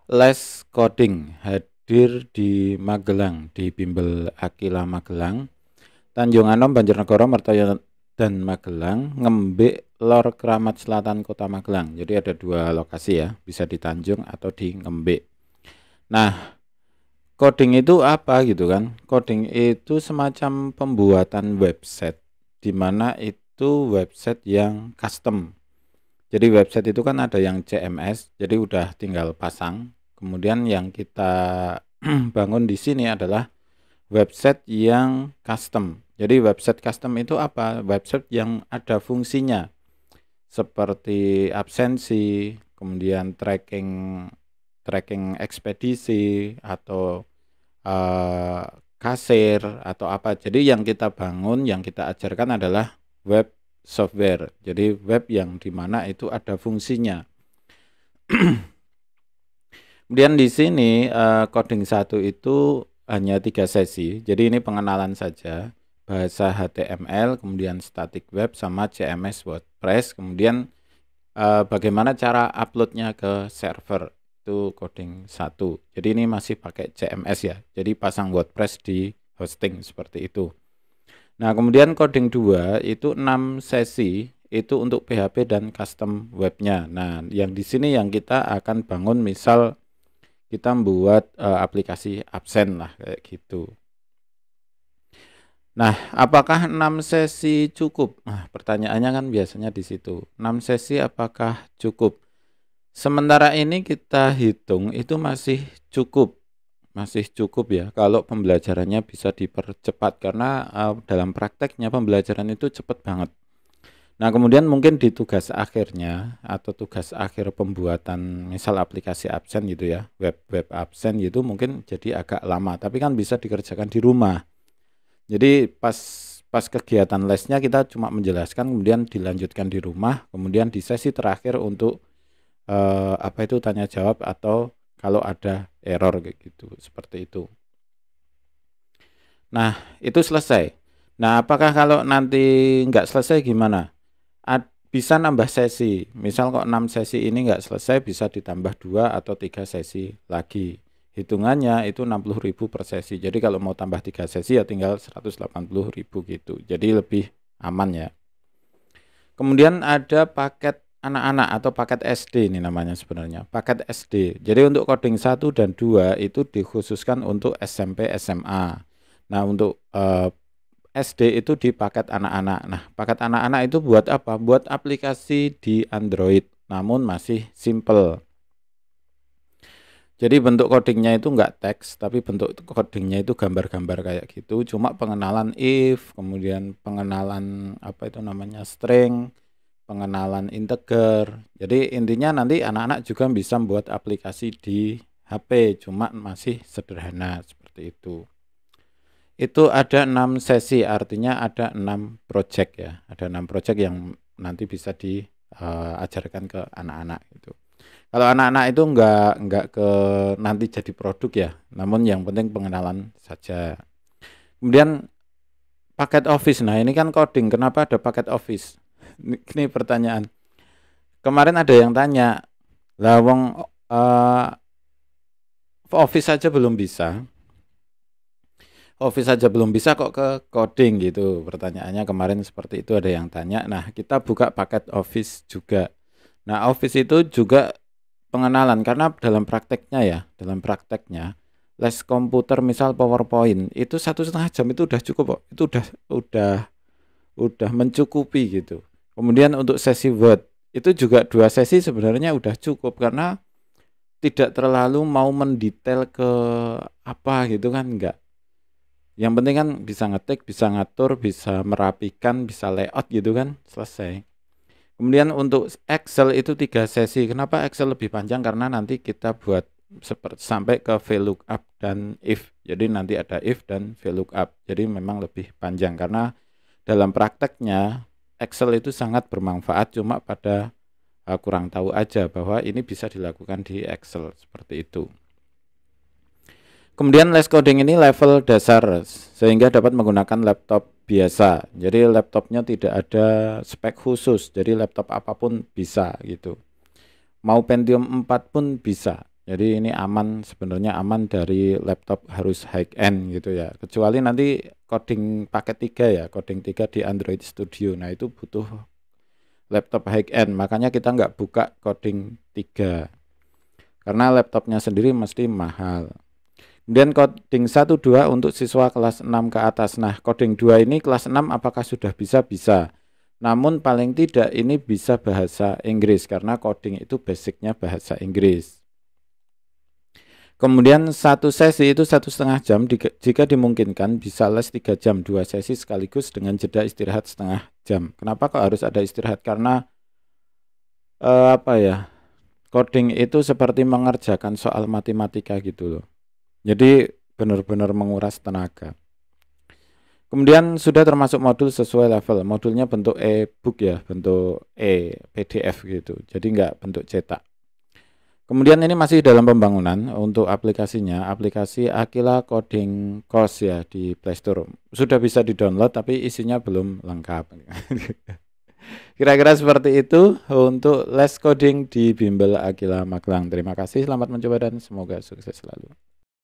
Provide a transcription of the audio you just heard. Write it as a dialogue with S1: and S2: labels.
S1: les coding hadir di Magelang, di Bimbel Akila Magelang, Tanjung Anom, Banjarnegara, Mertoyo dan Magelang, Ngembik, Lor Keramat Selatan, Kota Magelang. Jadi ada dua lokasi ya, bisa di Tanjung atau di Ngembik. Nah, coding itu apa gitu kan? Coding itu semacam pembuatan website, di mana itu website yang custom. Jadi website itu kan ada yang CMS, jadi udah tinggal pasang. Kemudian yang kita bangun di sini adalah website yang custom. Jadi website custom itu apa? Website yang ada fungsinya seperti absensi, kemudian tracking ekspedisi atau kasir atau apa. Jadi yang kita bangun, yang kita ajarkan adalah web software. Jadi web yang dimana itu ada fungsinya. Kemudian di sini coding 1 itu hanya 3 sesi. Jadi ini pengenalan saja, bahasa HTML, kemudian static web sama CMS WordPress, kemudian bagaimana cara uploadnya ke server, itu coding 1. Jadi ini masih pakai CMS ya. Jadi pasang WordPress di hosting seperti itu. Nah, kemudian coding 2 itu 6 sesi, itu untuk PHP dan custom webnya. Nah, yang di sini yang kita akan bangun, misal kita membuat aplikasi absen lah kayak gitu. Nah, apakah 6 sesi cukup? Nah, pertanyaannya kan biasanya di situ. 6 sesi apakah cukup? Sementara ini kita hitung itu masih cukup. Masih cukup ya kalau pembelajarannya bisa dipercepat, karena dalam prakteknya pembelajaran itu cepat banget. Nah, kemudian mungkin di tugas akhirnya atau tugas akhir pembuatan misal aplikasi absen gitu ya, web absen gitu, mungkin jadi agak lama, tapi kan bisa dikerjakan di rumah. Jadi pas kegiatan lesnya kita cuma menjelaskan, kemudian dilanjutkan di rumah, kemudian di sesi terakhir untuk apa itu tanya jawab atau kalau ada error kayak gitu, seperti itu. Nah, itu selesai. Nah, apakah kalau nanti nggak selesai gimana? Bisa nambah sesi. Misal kok 6 sesi ini nggak selesai, bisa ditambah 2 atau 3 sesi lagi. Hitungannya itu 60.000 per sesi. Jadi kalau mau tambah 3 sesi ya tinggal 180.000 gitu. Jadi lebih aman ya. Kemudian ada paket anak-anak atau paket SD ini namanya sebenarnya. Paket SD. Jadi untuk coding 1 dan 2 itu dikhususkan untuk SMP, SMA. Nah, untuk SD itu di paket anak-anak. Nah, paket anak-anak itu buat apa? Buat aplikasi di Android, namun masih simple. Jadi bentuk codingnya itu enggak teks, tapi bentuk codingnya itu gambar-gambar kayak gitu. Cuma pengenalan if, kemudian pengenalan apa itu namanya string, pengenalan integer. Jadi intinya nanti anak-anak juga bisa membuat aplikasi di HP, cuma masih sederhana seperti itu. Itu ada 6 sesi, artinya ada 6 project ya. Ada 6 project yang nanti bisa diajarkan ke anak-anak itu. Kalau anak-anak itu enggak ke nanti jadi produk ya, namun yang penting pengenalan saja. Kemudian paket Office. Nah, ini kan coding, kenapa ada paket Office? Ini pertanyaan. Kemarin ada yang tanya, lah wong Office saja belum bisa. Office saja belum bisa kok ke coding gitu. Pertanyaannya kemarin seperti itu, ada yang tanya. Nah, kita buka paket Office juga. Nah, Office itu juga pengenalan, karena dalam prakteknya les komputer misal PowerPoint itu 1,5 jam itu udah cukup kok. Itu udah mencukupi gitu. Kemudian untuk sesi Word itu juga 2 sesi sebenarnya udah cukup, karena tidak terlalu mau mendetail ke apa gitu kan, enggak. Yang penting kan bisa ngetik, bisa ngatur, bisa merapikan, bisa layout gitu kan, selesai. Kemudian untuk Excel itu 3 sesi. Kenapa Excel lebih panjang? Karena nanti kita buat sampai ke VLOOKUP dan if. Jadi nanti ada if dan VLOOKUP. Jadi memang lebih panjang, karena dalam prakteknya Excel itu sangat bermanfaat, cuma pada kurang tahu aja bahwa ini bisa dilakukan di Excel seperti itu. Kemudian les coding ini level dasar, sehingga dapat menggunakan laptop biasa. Jadi laptopnya tidak ada spek khusus, jadi laptop apapun bisa gitu. Mau Pentium 4 pun bisa. Jadi ini aman, sebenarnya aman dari laptop harus high end gitu ya. Kecuali nanti coding paket 3 ya, coding 3 di Android Studio. Nah, itu butuh laptop high end. Makanya kita nggak buka coding 3. Karena laptopnya sendiri mesti mahal. Kemudian coding 1 2 untuk siswa kelas 6 ke atas. Nah, coding 2 ini kelas 6 apakah sudah bisa? Bisa. Namun paling tidak ini bisa bahasa Inggris karena coding itu basicnya bahasa Inggris. Kemudian satu sesi itu 1,5 jam, jika dimungkinkan bisa les 3 jam, 2 sesi sekaligus dengan jeda istirahat setengah jam. Kenapa kok harus ada istirahat? Karena apa ya, coding itu seperti mengerjakan soal matematika gitu loh. Jadi benar-benar menguras tenaga. Kemudian sudah termasuk modul sesuai level. Modulnya bentuk e-book ya, bentuk PDF gitu. Jadi enggak bentuk cetak. Kemudian ini masih dalam pembangunan untuk aplikasinya, aplikasi Aquila Coding Course ya di Play Store. Sudah bisa di-download tapi isinya belum lengkap. Kira-kira seperti itu untuk les coding di Bimbel Aquila Magelang. Terima kasih, selamat mencoba dan semoga sukses selalu.